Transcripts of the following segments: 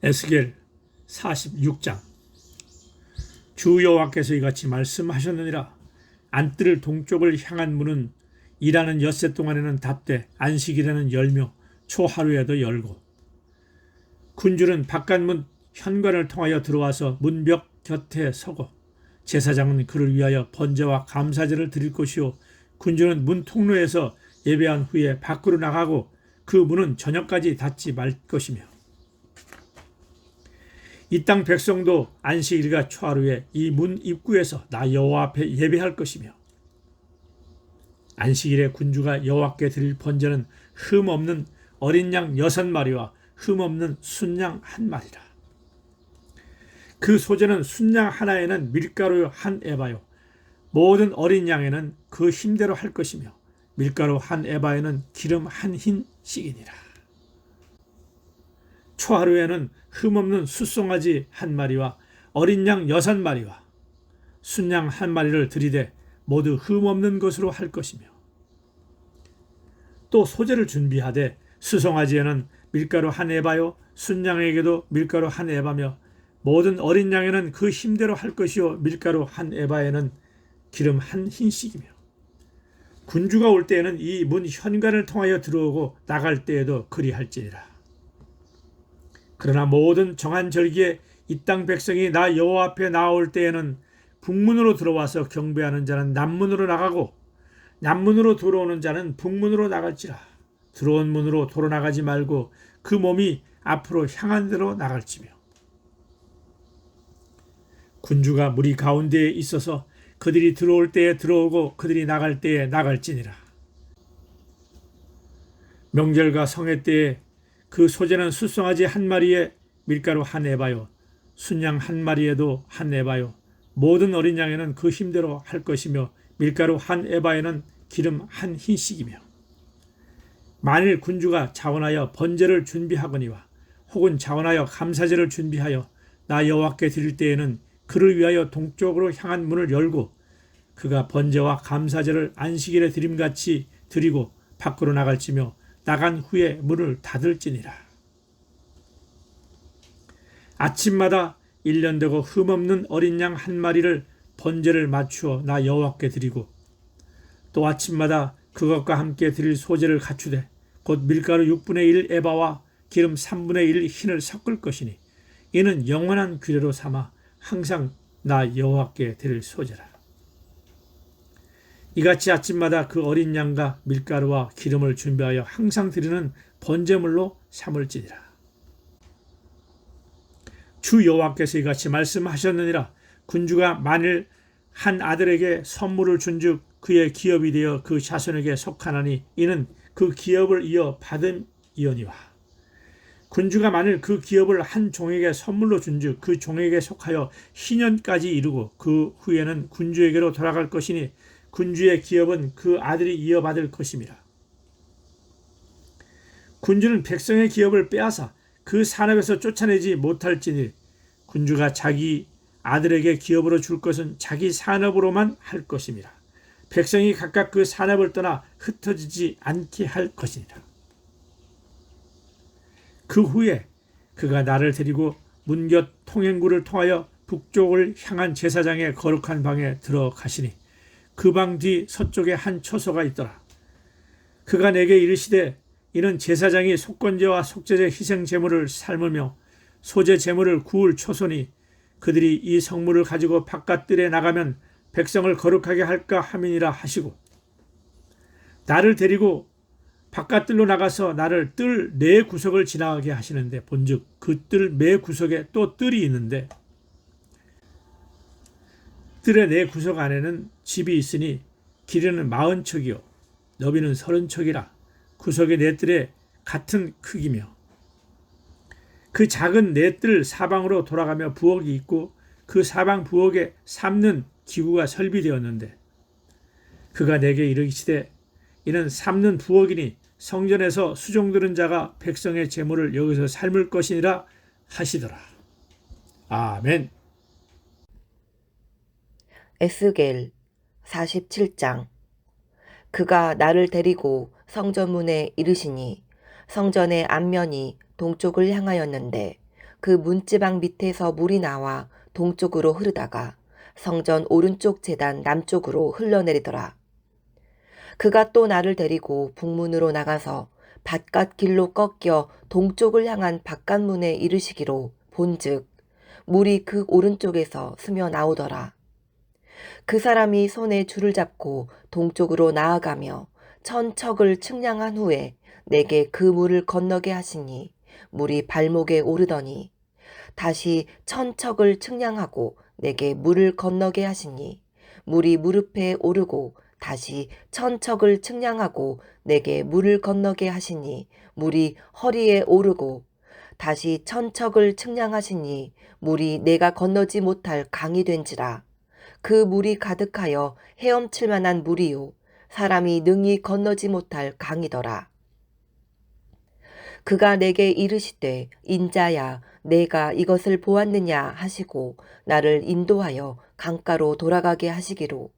에스겔 46장. 주 여호와께서 이같이 말씀하셨느니라. 안뜰 동쪽을 향한 문은 일하는 엿새 동안에는 닫되 안식일에는 열며 초하루에도 열고, 군주는 바깥문 현관을 통하여 들어와서 문벽 곁에 서고, 제사장은 그를 위하여 번제와 감사제를 드릴 것이요, 군주는 문 통로에서 예배한 후에 밖으로 나가고 그 문은 저녁까지 닫지 말 것이며, 이 땅 백성도 안식일과 초하루에 이 문 입구에서 나 여호와 앞에 예배할 것이며, 안식일에 군주가 여호와께 드릴 번제는 흠 없는 어린 양 6마리와 흠 없는 순양 1마리라. 그 소제는 순양 하나에는 밀가루 1에바요, 모든 어린 양에는 그 힘대로 할 것이며, 밀가루 1에바에는 기름 1흰씩이니라. 초하루에는 흠없는 숫송아지 1마리와 어린 양 6마리와 순양 1마리를 드리되 모두 흠없는 것으로 할 것이며, 또 소제를 준비하되 수송아지에는 밀가루 1에바요, 순양에게도 밀가루 1에바며 모든 어린 양에는 그 힘대로 할 것이요, 밀가루 1에바에는 기름 1흰씩이며, 군주가 올 때에는 이 문 현관을 통하여 들어오고 나갈 때에도 그리할지니라. 그러나 모든 정한 절기에 이 땅 백성이 나 여호와 앞에 나올 때에는 북문으로 들어와서 경배하는 자는 남문으로 나가고 남문으로 들어오는 자는 북문으로 나갈지라. 들어온 문으로 도로 나가지 말고 그 몸이 앞으로 향한 대로 나갈지며, 군주가 무리 가운데에 있어서 그들이 들어올 때에 들어오고 그들이 나갈 때에 나갈지니라. 명절과 성회 때에 그 소제는 숫송아지 1마리에 밀가루 1에바요, 순양 1마리에도 1에바요, 모든 어린 양에는 그 힘대로 할 것이며, 밀가루 1에바에는 기름 1흰씩이며, 만일 군주가 자원하여 번제를 준비하거니와 혹은 자원하여 감사제를 준비하여 나 여호와께 드릴 때에는 그를 위하여 동쪽으로 향한 문을 열고 그가 번제와 감사제를 안식일에 드림같이 드리고 밖으로 나갈지며, 나간 후에 문을 닫을지니라. 아침마다 1년 되고 흠없는 어린 양 1마리를 번제를 맞추어 나 여호와께 드리고, 또 아침마다 그것과 함께 드릴 소제를 갖추되 곧 밀가루 6분의 1 에바와 기름 3분의 1 흰을 섞을 것이니, 이는 영원한 규례로 삼아 항상 나 여호와께 드릴 소제라. 이같이 아침마다 그 어린 양과 밀가루와 기름을 준비하여 항상 드리는 번제물로 삼을지니라. 주 여호와께서 이같이 말씀하셨느니라. 군주가 만일 한 아들에게 선물을 준즉 그의 기업이 되어 그 자손에게 속하나니, 이는 그 기업을 이어 받은 이언이와, 군주가 만일 그 기업을 한 종에게 선물로 준즉 그 종에게 속하여 희년까지 이르고 그 후에는 군주에게로 돌아갈 것이니, 군주의 기업은 그 아들이 이어받을 것임이라. 군주는 백성의 기업을 빼앗아 그 산업에서 쫓아내지 못할지니, 군주가 자기 아들에게 기업으로 줄 것은 자기 산업으로만 할 것임이라. 백성이 각각 그 산업을 떠나 흩어지지 않게 할 것이니라. 그 후에 그가 나를 데리고 문곁 통행구를 통하여 북쪽을 향한 제사장의 거룩한 방에 들어가시니, 그 방 뒤 서쪽에 한 처소가 있더라. 그가 내게 이르시되, 이는 제사장이 속건제와 속죄제 희생 제물을 삶으며 소제 제물을 구울 처소니, 그들이 이 성물을 가지고 바깥들에 나가면 백성을 거룩하게 할까 함이니라 하시고, 나를 데리고 바깥들로 나가서 나를 뜰 4구석을 지나가게 하시는데, 본즉 그 뜰 매 구석에 또 뜰이 있는데, 뜰의 4구석 안에는 집이 있으니 길이는 40척이요 너비는 30척이라. 구석의 4뜰에 같은 크기며, 그 작은 4뜰 사방으로 돌아가며 부엌이 있고 그 사방 부엌에 삶는 기구가 설비되었는데, 그가 내게 이르시되, 이는 삶는 부엌이니 성전에서 수종드는 자가 백성의 제물을 여기서 삶을 것이니라 하시더라. 아멘. 에스겔 47장. 그가 나를 데리고 성전문에 이르시니, 성전의 앞면이 동쪽을 향하였는데 그 문지방 밑에서 물이 나와 동쪽으로 흐르다가 성전 오른쪽 제단 남쪽으로 흘러내리더라. 그가 또 나를 데리고 북문으로 나가서 바깥 길로 꺾여 동쪽을 향한 바깥문에 이르시기로 본즉 물이 그 오른쪽에서 스며 나오더라. 그 사람이 손에 줄을 잡고 동쪽으로 나아가며 천척을 측량한 후에 내게 그 물을 건너게 하시니 물이 발목에 오르더니 다시 천척을 측량하고 내게 물을 건너게 하시니 물이 무릎에 오르고 다시 천척을 측량하고 내게 물을 건너게 하시니 물이 허리에 오르고 다시 천척을 측량하시니 물이 내가 건너지 못할 강이 된지라. 그 물이 가득하여 헤엄칠 만한 물이요 사람이 능히 건너지 못할 강이더라. 그가 내게 이르시되 인자야 내가 이것을 보았느냐 하시고 나를 인도하여 강가로 돌아가게 하시기로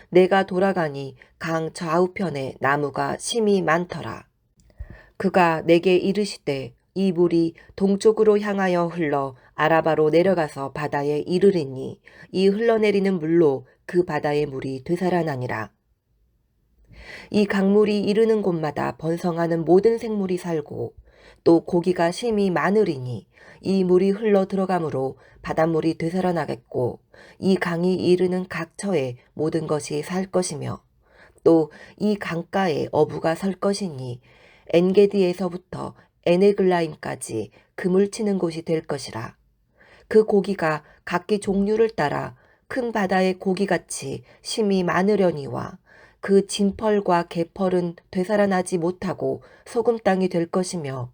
내가 돌아가니 강 좌우편에 나무가 심이 많더라. 그가 내게 이르시되 이 물이 동쪽으로 향하여 흘러 아라바로 내려가서 바다에 이르리니 이 흘러내리는 물로 그 바다의 물이 되살아나니라. 이 강물이 이르는 곳마다 번성하는 모든 생물이 살고 또 고기가 심히 많으리니 이 물이 흘러 들어가므로 바닷물이 되살아나겠고 이 강이 이르는 각 처에 모든 것이 살 것이며 또 이 강가에 어부가 설 것이니 엔게디에서부터 에네글라임까지 그물 치는 곳이 될 것이라. 그 고기가 각기 종류를 따라 큰 바다의 고기같이 심히 많으려니와 그 진펄과 개펄은 되살아나지 못하고 소금 땅이 될 것이며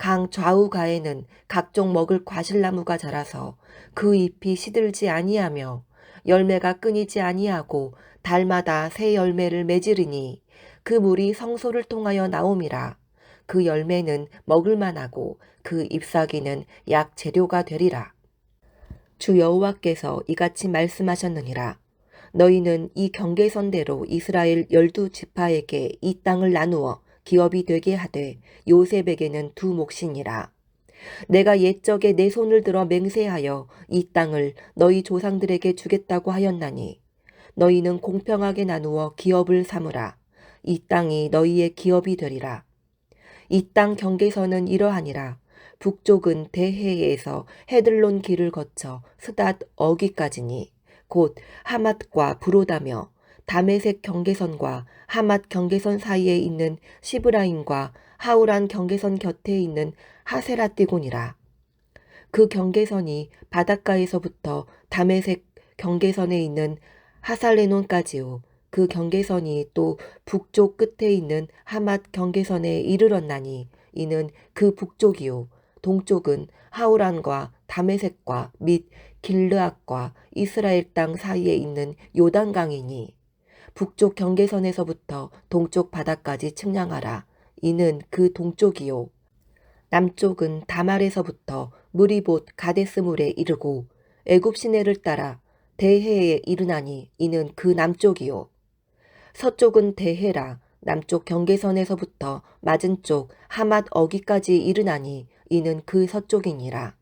강 좌우가에는 각종 먹을 과실나무가 자라서 그 잎이 시들지 아니하며 열매가 끊이지 아니하고 달마다 새 열매를 맺으리니 그 물이 성소를 통하여 나옴이라. 그 열매는 먹을 만하고 그 잎사귀는 약 재료가 되리라. 주 여호와께서 이같이 말씀하셨느니라. 너희는 이 경계선대로 이스라엘 12지파에게 이 땅을 나누어 기업이 되게 하되 요셉에게는 두 몫이니라. 내가 옛적에 내 손을 들어 맹세하여 이 땅을 너희 조상들에게 주겠다고 하였나니 너희는 공평하게 나누어 기업을 삼으라. 이 땅이 너희의 기업이 되리라. 이 땅 경계선은 이러하니라. 북쪽은 대해에서 헤들론 길을 거쳐 스닷 어기까지니 곧 하맛과 브로다며 다메섹 경계선과 하맛 경계선 사이에 있는 시브라임과 하우란 경계선 곁에 있는 하세라띠곤이라. 그 경계선이 바닷가에서부터 다메섹 경계선에 있는 하살레논까지요. 그 경계선이 또 북쪽 끝에 있는 하맛 경계선에 이르렀나니 이는 그 북쪽이요. 동쪽은 하우란과 다메섹과 및 길르앗과 이스라엘 땅 사이에 있는 요단강이니 북쪽 경계선에서부터 동쪽 바다까지 측량하라. 이는 그 동쪽이요. 남쪽은 다말에서부터 물이 봇 가데스물에 이르고 애굽 시내를 따라 대해에 이르나니 이는 그 남쪽이요. 서쪽은 대해라. 남쪽 경계선에서부터 맞은쪽 하맛 어기까지 이르나니 이는 그 서쪽이니라.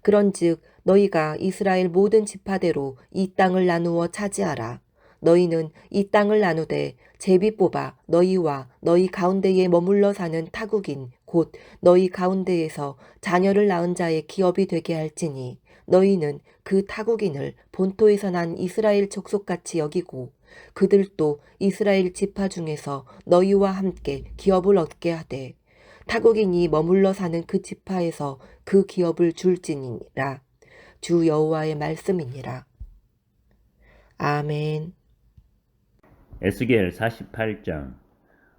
그런즉 너희가 이스라엘 모든 지파대로 이 땅을 나누어 차지하라. 너희는 이 땅을 나누되 제비 뽑아 너희와 너희 가운데에 머물러 사는 타국인 곧 너희 가운데에서 자녀를 낳은 자의 기업이 되게 할지니 너희는 그 타국인을 본토에서 난 이스라엘 족속같이 여기고 그들도 이스라엘 지파 중에서 너희와 함께 기업을 얻게 하되 타국인이 머물러 사는 그 지파에서 그 기업을 줄지니라. 주 여호와의 말씀이니라. 아멘. 에스겔 48장.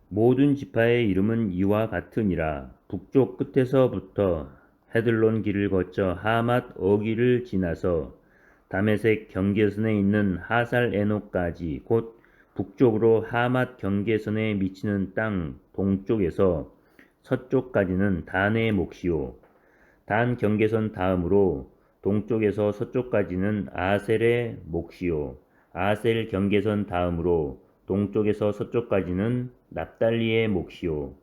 모든 지파의 이름은 이와 같으니라. 북쪽 끝에서부터 헤들론 길을 거쳐 하맛 어기를 지나서 다메섹 경계선에 있는 하살 에노까지 곧 북쪽으로 하맛 경계선에 미치는 땅 동쪽에서 서쪽까지는 단의 몫이요. 단 경계선 다음으로 동쪽에서 서쪽까지는 아셀의 몫이요. 아셀 경계선 다음으로 동쪽에서 서쪽까지는 납달리의 몫이요.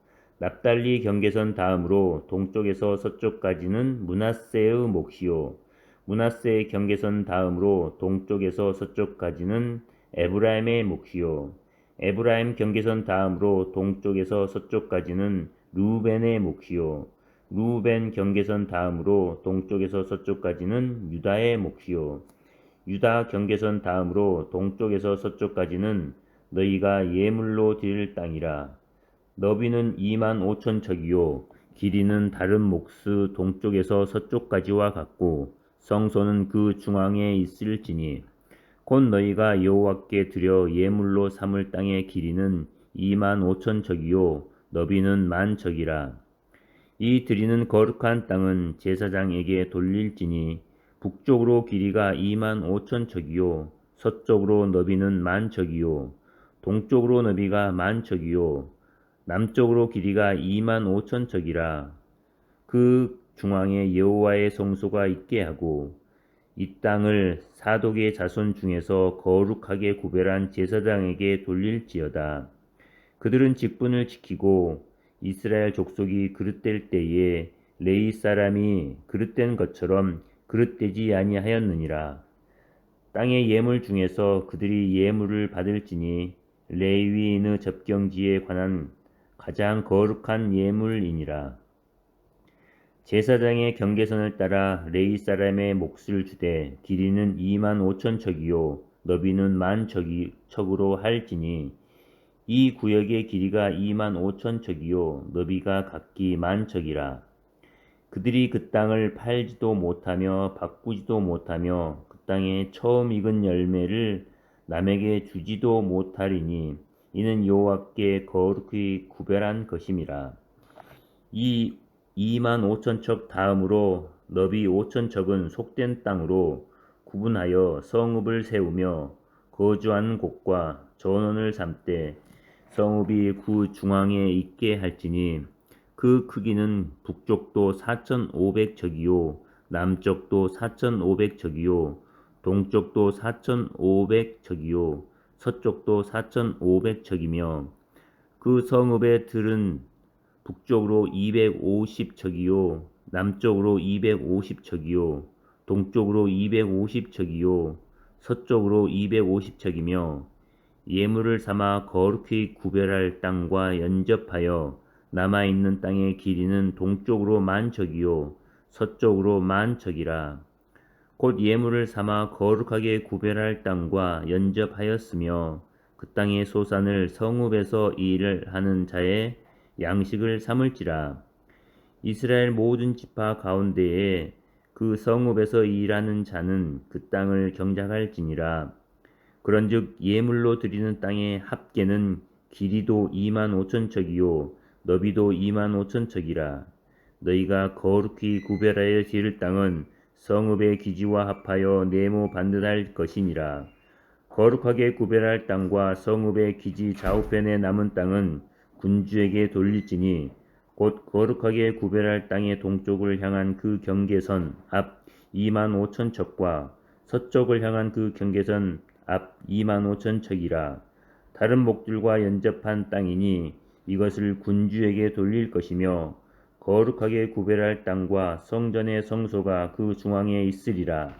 납달리 경계선 다음으로 동쪽에서 서쪽까지는 므낫세의 몫이요 므낫세의 경계선 다음으로 동쪽에서 서쪽까지는 에브라임의 몫이요 에브라임 경계선 다음으로 동쪽에서 서쪽까지는 르우벤의 몫이요 르우벤 경계선 다음으로 동쪽에서 서쪽까지는 유다의 몫이요 유다 경계선 다음으로 동쪽에서 서쪽까지는 너희가 예물로 드릴 땅이라. 너비는 25,000척이요 길이는 다른 몫의 동쪽에서 서쪽까지와 같고 성소는 그 중앙에 있을지니 곧 너희가 여호와께 드려 예물로 삼을 땅의 길이는 25,000척이요 너비는 10,000척이라. 이 드리는 거룩한 땅은 제사장에게 돌릴지니 북쪽으로 길이가 25,000척이요 서쪽으로 너비는 10,000척이요 동쪽으로 너비가 10,000척이요 남쪽으로 길이가 25,000척이라. 그 중앙에 여호와의 성소가 있게 하고 이 땅을 사독의 자손 중에서 거룩하게 구별한 제사장에게 돌릴지어다. 그들은 직분을 지키고 이스라엘 족속이 그릇될 때에 레위 사람이 그릇된 것처럼 그릇되지 아니하였느니라. 땅의 예물 중에서 그들이 예물을 받을지니 레위인의 접경지에 관한 가장 거룩한 예물이니라. 제사장의 경계선을 따라 레위 사람의 몫을 주되 길이는 25,000척이요 너비는 10,000척으로 할지니 이 구역의 길이가 25,000척이요 너비가 각기 10,000척이라. 그들이 그 땅을 팔지도 못하며 바꾸지도 못하며 그 땅에 처음 익은 열매를 남에게 주지도 못하리니 이는 여호와께 거룩히 구별한 것임이라. 이 25,000척 다음으로 너비 5,000척은 속된 땅으로 구분하여 성읍을 세우며 거주하는 곳과 전원을 삼되 성읍이 그 중앙에 있게 할지니 그 크기는 북쪽도 4,500척이요 남쪽도 4,500척이요 동쪽도 4,500척이요 서쪽도 4,500척이며 그 성읍의 들은 북쪽으로 250척이요 남쪽으로 250척이요 동쪽으로 250척이요 서쪽으로 250척이며 예물을 삼아 거룩히 구별할 땅과 연접하여 남아있는 땅의 길이는 동쪽으로 10,000척이요 서쪽으로 10,000척이라. 곧 예물을 삼아 거룩하게 구별할 땅과 연접하였으며 그 땅의 소산을 성읍에서 일을 하는 자의 양식을 삼을지라. 이스라엘 모든 지파 가운데에 그 성읍에서 일하는 자는 그 땅을 경작할지니라. 그런즉 예물로 드리는 땅의 합계는 길이도 25,000척이요 너비도 25,000척이라. 너희가 거룩히 구별하여 지을 땅은 성읍의 기지와 합하여 네모 반듯할 것이니라. 거룩하게 구별할 땅과 성읍의 기지 좌우편에 남은 땅은 군주에게 돌릴지니 곧 거룩하게 구별할 땅의 동쪽을 향한 그 경계선 앞 25,000척과 서쪽을 향한 그 경계선 앞 25,000척이라. 다른 목들과 연접한 땅이니 이것을 군주에게 돌릴 것이며 거룩하게 구별할 땅과 성전의 성소가 그 중앙에 있으리라.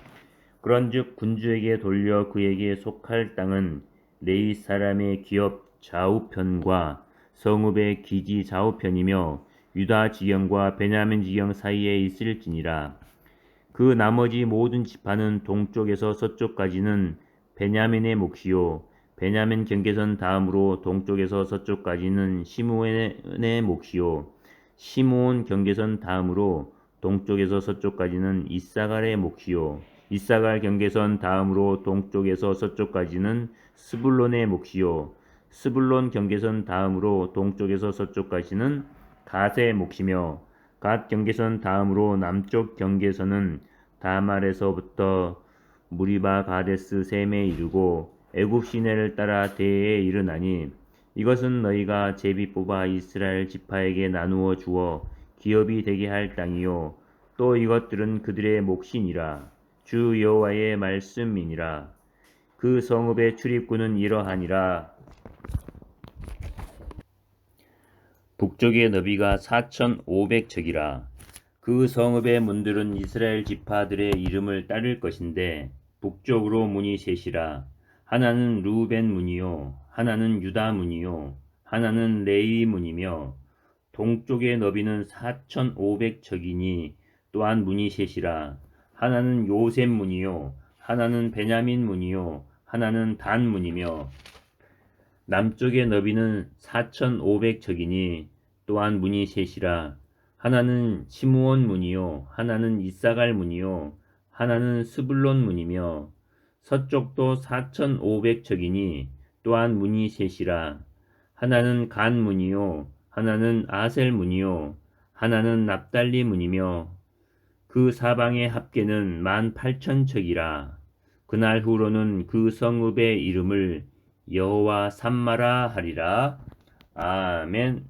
그런즉 군주에게 돌려 그에게 속할 땅은 레위 사람의 기업 좌우편과 성읍의 기지 좌우편이며 유다 지경과 베냐민 지경 사이에 있을지니라. 그 나머지 모든 지파는 동쪽에서 서쪽까지는 베냐민의 몫이요 베냐민 경계선 다음으로 동쪽에서 서쪽까지는 시므온의 몫이요 시므온 경계선 다음으로 동쪽에서 서쪽까지는 이사갈의 몫이요 이사갈 경계선 다음으로 동쪽에서 서쪽까지는 스불론의 몫이요 스불론 경계선 다음으로 동쪽에서 서쪽까지는 갓의 몫이며 갓 경계선 다음으로 남쪽 경계선은 다말에서부터 무리바 가데스 셈에 이르고 애굽 시내를 따라 대에 이르나니 이것은 너희가 제비 뽑아 이스라엘 지파에게 나누어 주어 기업이 되게 할 땅이요 또 이것들은 그들의 몫이니라. 주 여호와의 말씀이니라. 그 성읍의 출입구는 이러하니라. 북쪽의 너비가 4,500척이라. 그 성읍의 문들은 이스라엘 지파들의 이름을 따를 것인데 북쪽으로 문이 셋이라. 하나는 루벤 문이요, 하나는 유다 문이요, 하나는 레위 문이며 동쪽의 너비는 4,500척이니 또한 문이 셋이라. 하나는 요셉 문이요, 하나는 베냐민 문이요, 하나는 단 문이며 남쪽의 너비는 4,500척이니 또한 문이 셋이라. 하나는 시므온 문이요, 하나는 이사갈 문이요, 하나는 스불론 문이며 서쪽도 4,500척이니 또한 문이 셋이라. 하나는 간 문이요, 하나는 아셀 문이요, 하나는 납달리 문이며 그 사방의 합계는 18,000척이라. 그날 후로는 그 성읍의 이름을 여호와 삼마라 하리라. 아멘.